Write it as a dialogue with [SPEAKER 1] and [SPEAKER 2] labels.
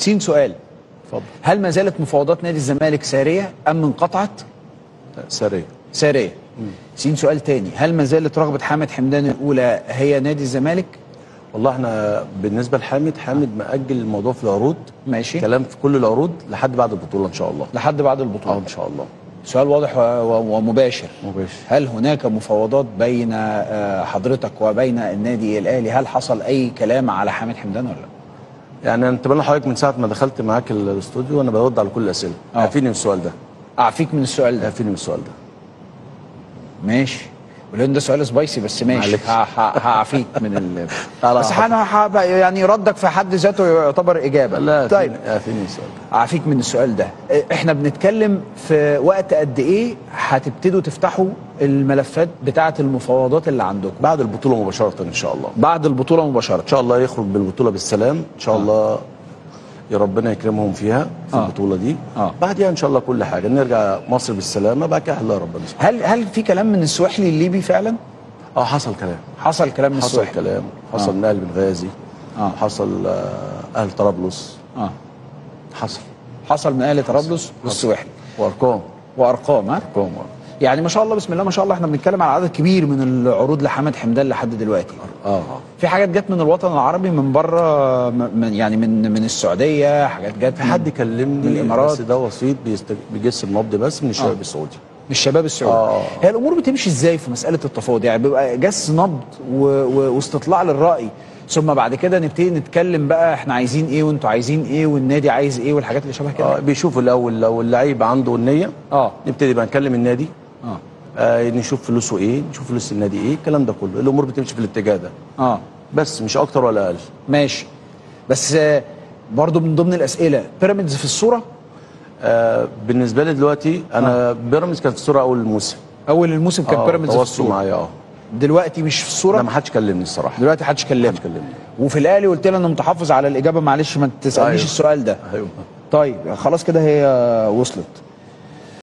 [SPEAKER 1] سين سؤال.
[SPEAKER 2] اتفضل.
[SPEAKER 1] هل ما زالت مفاوضات نادي الزمالك ساريه ام انقطعت؟
[SPEAKER 2] ساريه.
[SPEAKER 1] ساريه. سين سؤال تاني، هل ما زالت رغبه حامد حمدان الاولى هي نادي الزمالك؟
[SPEAKER 2] والله احنا بالنسبه لحامد، مأجل الموضوع في العروض.
[SPEAKER 1] ماشي.
[SPEAKER 2] كلام في كل العروض لحد بعد البطوله ان شاء الله.
[SPEAKER 1] لحد بعد البطوله
[SPEAKER 2] ان شاء الله.
[SPEAKER 1] سؤال واضح ومباشر.
[SPEAKER 2] مباشر.
[SPEAKER 1] هل هناك مفاوضات بين حضرتك وبين النادي الاهلي؟ هل حصل اي كلام على حامد حمدان ولا لا؟
[SPEAKER 2] يعني انا انتبه لحضرتك من ساعه ما دخلت معاك الاستوديو وانا برد على كل الاسئله. اعفيني من السؤال ده.
[SPEAKER 1] اعفيك من السؤال ده.
[SPEAKER 2] اعفيني من السؤال ده.
[SPEAKER 1] ماشي. ولو ده سؤال سبايسي بس ماشي. هعفيك من بس يعني ردك في حد ذاته يعتبر اجابه.
[SPEAKER 2] لا
[SPEAKER 1] طيب
[SPEAKER 2] اعفيني من السؤال ده.
[SPEAKER 1] اعفيك من السؤال ده. احنا بنتكلم في وقت قد ايه هتبتدوا تفتحوا الملفات بتاعه المفاوضات اللي عندكم؟
[SPEAKER 2] بعد البطوله مباشره ان شاء الله.
[SPEAKER 1] بعد البطوله مباشره
[SPEAKER 2] ان شاء الله يخرج بالبطوله بالسلام ان شاء الله. يا ربنا يكرمهم فيها في البطوله دي. بعدها ان شاء الله كل حاجه نرجع مصر بالسلامه بعد كده الله ربنا
[SPEAKER 1] سبحانه. هل في كلام من السواحلي الليبي فعلا؟
[SPEAKER 2] حصل كلام.
[SPEAKER 1] حصل كلام من السواحلي.
[SPEAKER 2] حصل كلام. حصل من اهل بنغازي. حصل اهل طرابلس. حصل
[SPEAKER 1] من اهل طرابلس والسواحلي.
[SPEAKER 2] وارقام.
[SPEAKER 1] ارقام. يعني ما شاء الله بسم الله ما شاء الله احنا بنتكلم على عدد كبير من العروض لحمد حمدان لحد دلوقتي. في حاجات جت من الوطن العربي من بره، يعني من السعوديه، حاجات جت
[SPEAKER 2] في حد كلمني
[SPEAKER 1] من الامارات.
[SPEAKER 2] بس ده وسيط بيجس النبض بس من الشباب السعودي.
[SPEAKER 1] من الشباب السعودي. هي الامور بتمشي ازاي في مساله التفاوض؟ يعني بيبقى جس نبض واستطلاع للراي، ثم بعد كده نبتدي نتكلم بقى احنا عايزين ايه وانتوا عايزين ايه والنادي عايز ايه والحاجات اللي شبه كده.
[SPEAKER 2] بيشوفوا الاول لو اللعيب عنده النيه نبتدي بقى نكلم النادي. نشوف فلوسه ايه، نشوف فلوس النادي ايه، الكلام ده كله. الامور بتمشي في الاتجاه ده. بس مش اكتر ولا اقل.
[SPEAKER 1] ماشي. بس برضو من ضمن الاسئله، بيراميدز في الصوره؟
[SPEAKER 2] بالنسبه لي دلوقتي انا بيراميدز كان في الصوره اول الموسم.
[SPEAKER 1] اول الموسم كان بيراميدز في الصوره.
[SPEAKER 2] معايا
[SPEAKER 1] دلوقتي مش في الصوره؟
[SPEAKER 2] لا ما حدش كلمني الصراحه.
[SPEAKER 1] دلوقتي حدش كلمني. وفي الاهلي قلت لي انا متحفظ على الاجابه، معلش ما تسالنيش السؤال ده.
[SPEAKER 2] ايوه.
[SPEAKER 1] طيب خلاص كده هي وصلت.